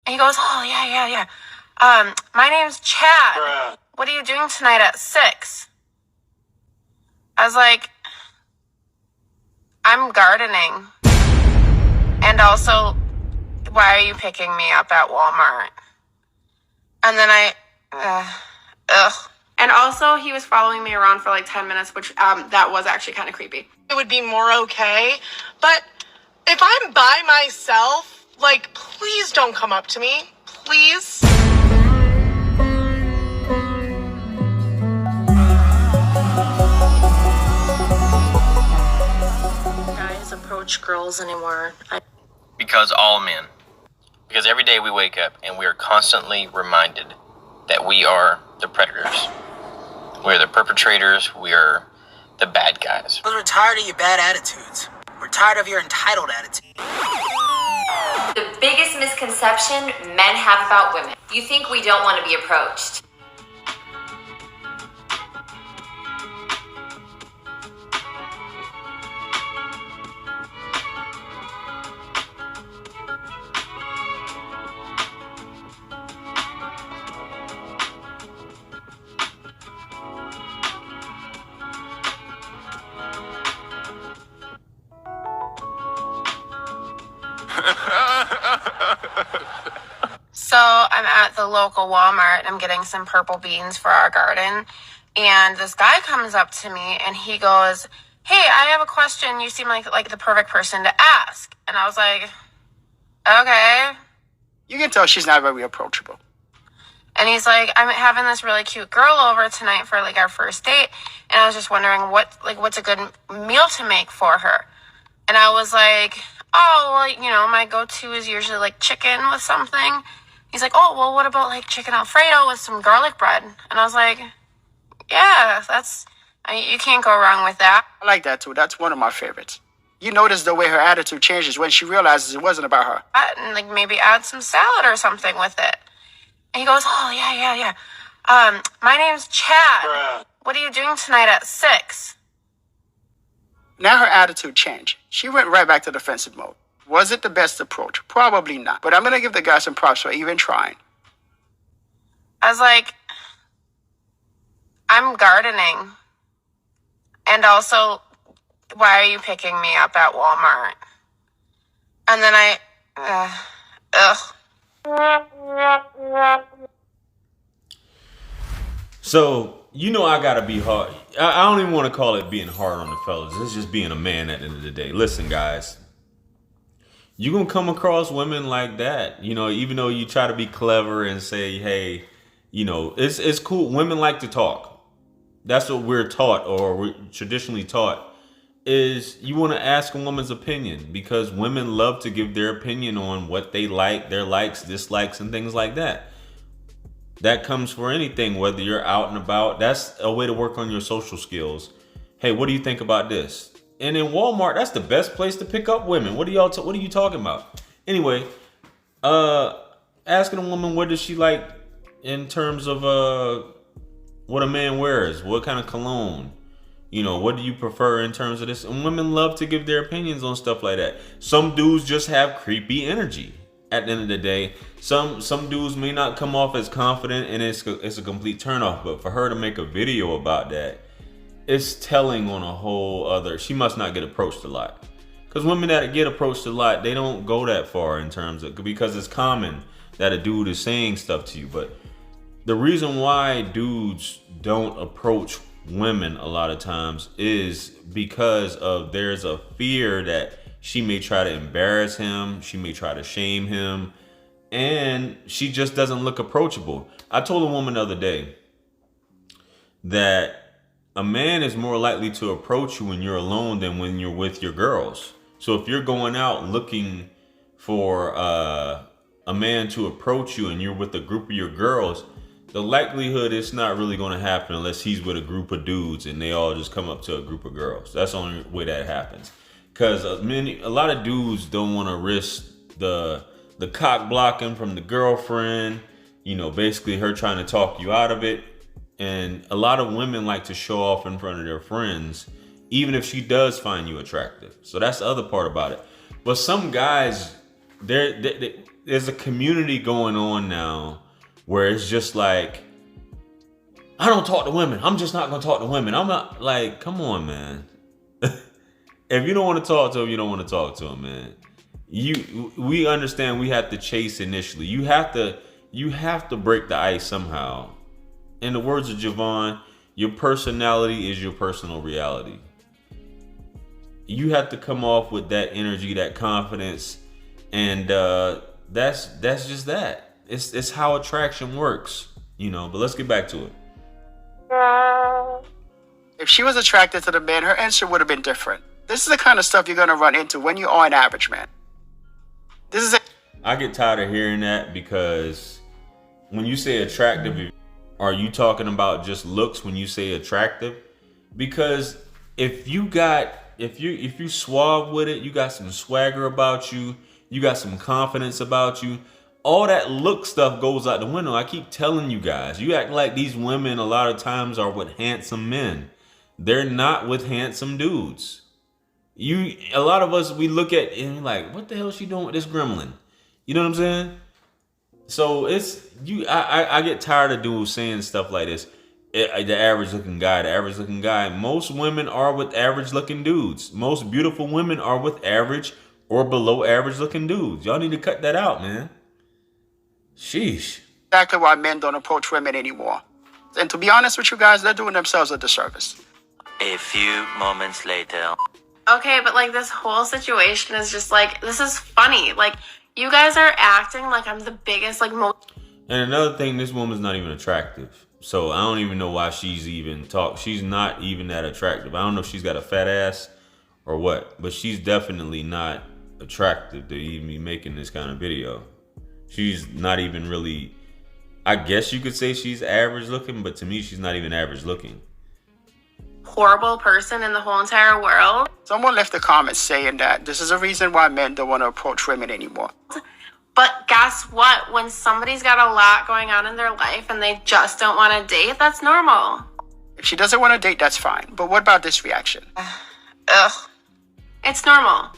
And he goes, oh, yeah. My name's Chad. Bruh. What are you doing tonight at 6? I was like, I'm gardening. And also, why are you picking me up at Walmart? And then And also, he was following me around for like 10 minutes, which that was actually kind of creepy. It would be more okay, but if I'm by myself, like, please don't come up to me. Please. Guys approach girls anymore. Because all men. Because every day we wake up and we are constantly reminded that we are the predators. We are the perpetrators. We are the bad guys. We're tired of your bad attitudes. We're tired of your entitled attitude. The biggest misconception men have about women. You think we don't want to be approached. So I'm at the local Walmart. I'm getting some purple beans for our garden. And this guy comes up to me and he goes, hey, I have a question. You seem like the perfect person to ask. And I was like, okay. You can tell she's not very approachable. And he's like, I'm having this really cute girl over tonight for like our first date. And I was just wondering what's a good meal to make for her. And I was like, oh, well, my go-to is usually like chicken with something. He's like, oh, well, what about like chicken Alfredo with some garlic bread? And I was like, yeah, you can't go wrong with that. I like that too. That's one of my favorites. You notice the way her attitude changes when she realizes it wasn't about her. And like maybe add some salad or something with it. And he goes, oh, yeah. My name's Chad. Bruh. What are you doing tonight at 6? Now her attitude changed. She went right back to defensive mode. Was it the best approach? Probably not. But I'm going to give the guy some props for even trying. I was like, I'm gardening. And also, why are you picking me up at Walmart? And then So, I gotta be hard. I don't even want to call it being hard on the fellas. It's just being a man at the end of the day. Listen, guys. You're going to come across women like that. Even though you try to be clever and say, hey, it's cool. Women like to talk. That's what we're taught, or we're traditionally taught, is you want to ask a woman's opinion, because women love to give their opinion on what they like, their likes, dislikes, and things like that. That comes for anything, whether you're out and about. That's a way to work on your social skills. Hey, what do you think about this? And in Walmart, that's the best place to pick up women. What are you talking about? Anyway, asking a woman what does she like in terms of what a man wears, what kind of cologne, what do you prefer in terms of this? And women love to give their opinions on stuff like that. Some dudes just have creepy energy. At the end of the day, some dudes may not come off as confident, and it's a complete turnoff. But for her to make a video about that, it's telling on a whole other. She must not get approached a lot, because women that get approached a lot, they don't go that far in terms of, because it's common that a dude is saying stuff to you. But the reason why dudes don't approach women a lot of times is because of there's a fear that she may try to embarrass him, she may try to shame him, and she just doesn't look approachable. I told a woman the other day that a man is more likely to approach you when you're alone than when you're with your girls. So if you're going out looking for a man to approach you and you're with a group of your girls, the likelihood it's not really going to happen unless he's with a group of dudes and they all just come up to a group of girls. That's the only way that happens. Because a lot of dudes don't want to risk the cock blocking from the girlfriend, basically her trying to talk you out of it. And a lot of women like to show off in front of their friends, even if she does find you attractive. So that's the other part about it. But some guys, they there's a community going on now where it's just like, I don't talk to women. I'm just not gonna talk to women. I'm not like, come on, man. If you don't want to talk to them, you don't want to talk to them, man. We understand we have to chase initially. You have to break the ice somehow. In the words of Javon, your personality is your personal reality. You have to come off with that energy, that confidence, and that's just that. It's how attraction works, you know. But let's get back to it. If she was attracted to the man, her answer would have been different. This is the kind of stuff you're going to run into when you are an average man. I get tired of hearing that, because when you say attractive, are you talking about just looks when you say attractive? Because if you suave with it, you got some swagger about you, you got some confidence about you, all that look stuff goes out the window. I keep telling you guys, you act like these women a lot of times are with handsome men. They're not with handsome dudes. A lot of us, we look at it and we're like, what the hell is she doing with this gremlin? You know what I'm saying? So I get tired of saying stuff like this. The average looking guy. Most women are with average looking dudes. Most beautiful women are with average or below average looking dudes. Y'all need to cut that out, man. Sheesh. Exactly why men don't approach women anymore. And to be honest with you guys, they're doing themselves a disservice. A few moments later. Okay, but like this whole situation is just like, this is funny. Like, you guys are acting like I'm the biggest, like, And another thing, this woman's not even attractive. So I don't even know why she's even She's not even that attractive. I don't know if she's got a fat ass or what, but she's definitely not attractive to even be making this kind of video. She's not even really, I guess you could say she's average looking, but to me, she's not even average looking. horrible person in the whole entire world. Someone left a comment saying that this is a reason why men don't want to approach women anymore. But guess what? When somebody's got a lot going on in their life and they just don't want to date, that's normal. If she doesn't want to date, that's fine. But what about this reaction? Ugh. It's normal.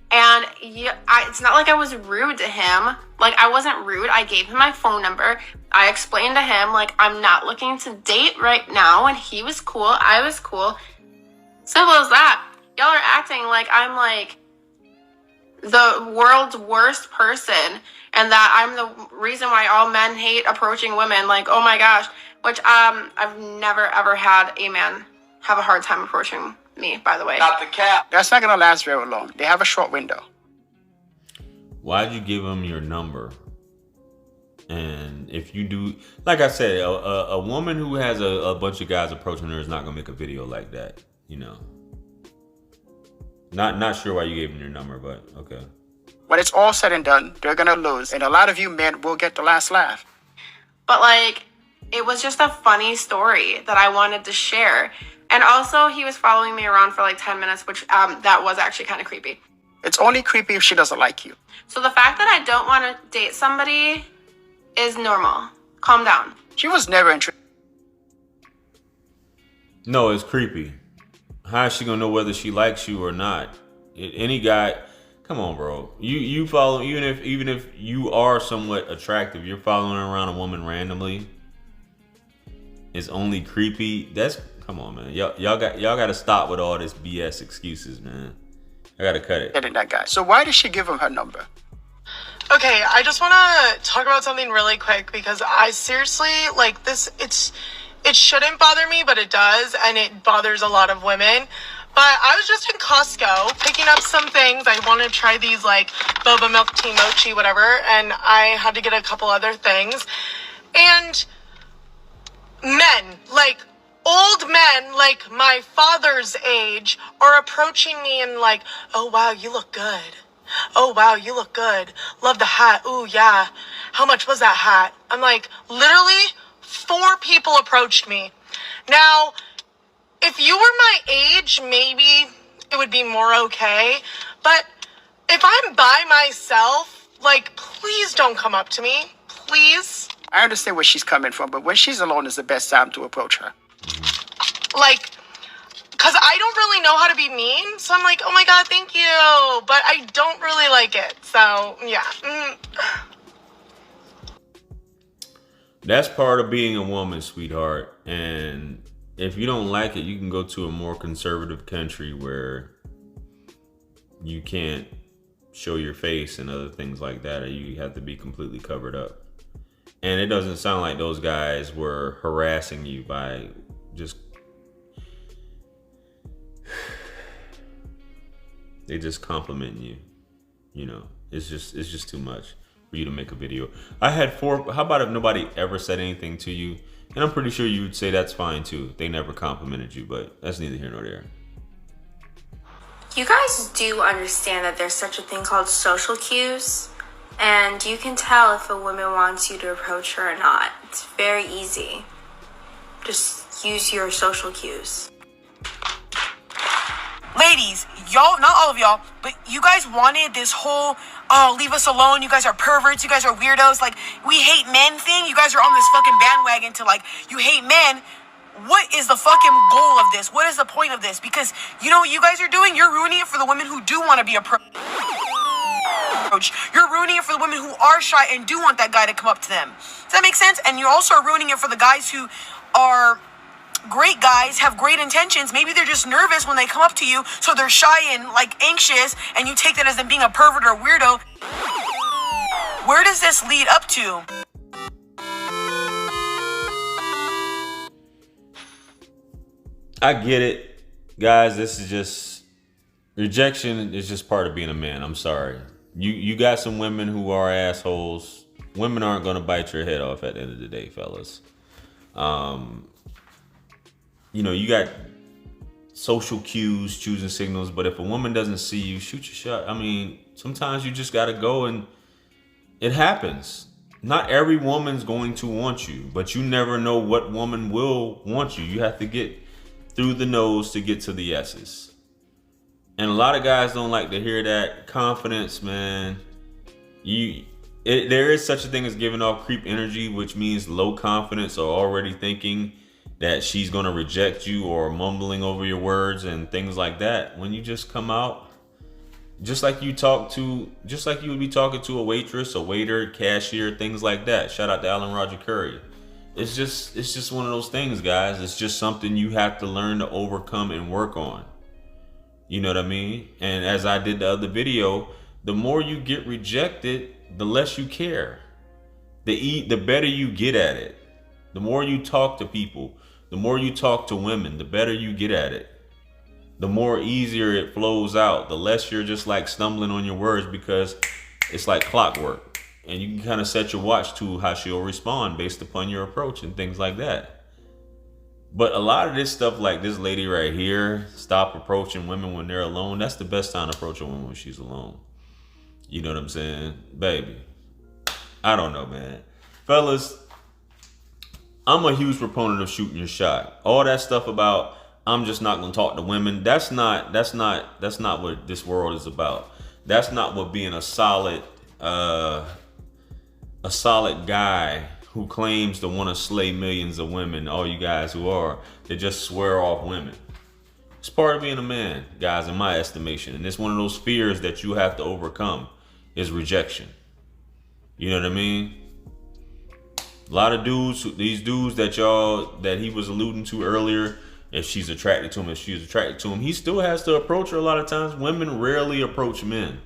And it's not like I was rude to him. Like, I wasn't rude. I gave him my phone number. I explained to him, like, I'm not looking to date right now. And he was cool. I was cool. Simple as that. Y'all are acting like I'm, like, the world's worst person. And that I'm the reason why all men hate approaching women. Like, oh my gosh. Which, I've never, ever had a man have a hard time approaching me, by the way. Not the cap. That's not going to last very long. They have a short window. Why'd you give him your number? And if you do, like I said, a woman who has a bunch of guys approaching her is not going to make a video like that, you know. Not sure why you gave him your number, but okay. When it's all said and done, they're going to lose. And a lot of you men will get the last laugh. But, like, it was just a funny story that I wanted to share. And also, he was following me around for like 10 minutes, which that was actually kind of creepy. It's only creepy if she doesn't like you. So the fact that I don't want to date somebody is normal. Calm down. She was never interested. No, it's creepy. How is she gonna know whether she likes you or not? Any guy, come on, bro. You follow, even if you are somewhat attractive, you're following around a woman randomly. It's only creepy. Come on, man. Y'all got to stop with all this BS excuses, man. I got to cut it. That guy. So why did she give him her number? Okay, I just want to talk about something really quick because I seriously, like, it shouldn't bother me, but it does, and it bothers a lot of women. But I was just in Costco picking up some things. I wanted to try these, like, boba milk tea mochi, whatever, and I had to get a couple other things. And men, like, old men, like my father's age, are approaching me and like, oh, wow, you look good. Oh, wow, you look good. Love the hat. Ooh, yeah. How much was that hat? I'm like, literally 4 people approached me. Now, if you were my age, maybe it would be more okay. But if I'm by myself, like, please don't come up to me. Please. I understand where she's coming from, but when she's alone is the best time to approach her. Like, because I don't really know how to be mean. So I'm like, oh my God, thank you. But I don't really like it. So, yeah. That's part of being a woman, sweetheart. And if you don't like it, you can go to a more conservative country where you can't show your face and other things like that, or you have to be completely covered up. And it doesn't sound like those guys were harassing you by just, they just complimenting you. You know, it's just too much for you to make a video. I had 4. How about if nobody ever said anything to you? And I'm pretty sure you would say that's fine too. They never complimented you, but that's neither here nor there. You guys do understand that there's such a thing called social cues, and you can tell if a woman wants you to approach her or not. It's very easy. Just use your social cues. Ladies, y'all, not all of y'all, but you guys wanted this whole, oh, leave us alone, you guys are perverts, you guys are weirdos, like, we hate men thing. You guys are on this fucking bandwagon to, like, you hate men. What is the fucking goal of this? What is the point of this? Because you know what you guys are doing? You're ruining it for the women who do want to be approached. You're ruining it for the women who are shy and do want that guy to come up to them. Does that make sense? And you also are ruining it for the guys who are great guys, have great intentions. Maybe they're just nervous when they come up to you, so they're shy and like anxious, and you take that as them being a pervert or a weirdo. Where does this lead up to? I get it, guys. This is just, rejection is just part of being a man. I'm sorry. You got some women who are assholes. Women aren't gonna bite your head off at the end of the day, fellas. You know, you got social cues, choosing signals, but if a woman doesn't see you, shoot your shot. I mean, sometimes you just gotta go, and it happens. Not every woman's going to want you, but you never know what woman will want you. You have to get through the no's to get to the yeses. And a lot of guys don't like to hear that. Confidence, man. There is such a thing as giving off creep energy, which means low confidence, or already thinking that she's gonna reject you, or mumbling over your words and things like that. When you just come out, just like you would be talking to a waitress, a waiter, cashier, things like that. Shout out to Alan Roger Curry. It's just one of those things, guys. It's just something you have to learn to overcome and work on. You know what I mean? And as I did the other video, the more you get rejected, the less you care. The better you get at it. The more you talk to people, the more you talk to women, the better you get at it. The more easier it flows out. The less you're just like stumbling on your words, because it's like clockwork. And you can kind of set your watch to how she'll respond based upon your approach and things like that. But a lot of this stuff, like this lady right here, stop approaching women when they're alone. That's the best time to approach a woman when she's alone. You know what I'm saying? Baby, I don't know, man. Fellas, I'm a huge proponent of shooting your shot. All that stuff about, I'm just not gonna talk to women, that's not what this world is about. That's not what being a solid guy who claims to want to slay millions of women, all you guys who are, that just swear off women. It's part of being a man, guys, in my estimation. And it's one of those fears that you have to overcome, is rejection. You know what I mean? A lot of dudes, these dudes that he was alluding to earlier, if she's attracted to him, he still has to approach her a lot of times. Women rarely approach men.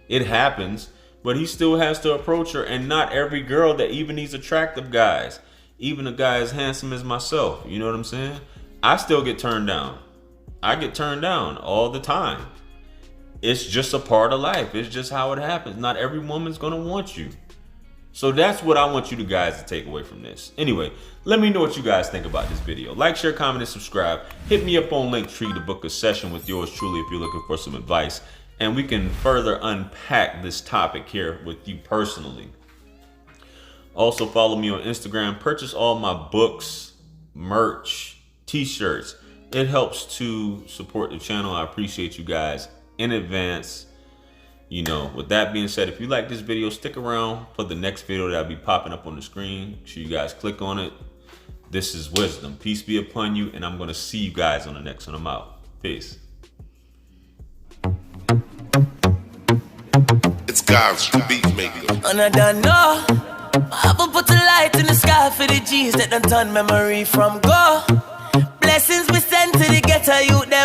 It happens, but he still has to approach her. And not every girl, that even these attractive guys, even a guy as handsome as myself, you know what I'm saying? I still get turned down. I get turned down all the time. It's just a part of life. It's just how it happens. Not every woman's gonna want you. So that's what I want you guys to take away from this. Anyway, let me know what you guys think about this video. Like, share, comment, and subscribe. Hit me up on Linktree to book a session with yours truly if you're looking for some advice. And we can further unpack this topic here with you personally. Also, follow me on Instagram. Purchase all my books, merch, t-shirts. It helps to support the channel. I appreciate you guys in advance. You know, with that being said, if you like this video, stick around for the next video that'll be popping up on the screen. Make sure you guys click on it. This is Wisdom. Peace be upon you, and I'm going to see you guys on the next one. I'm out. Peace. It's God's beat maker. And I don't know, I will put the light in the sky. all for the G's that done turn memory from go.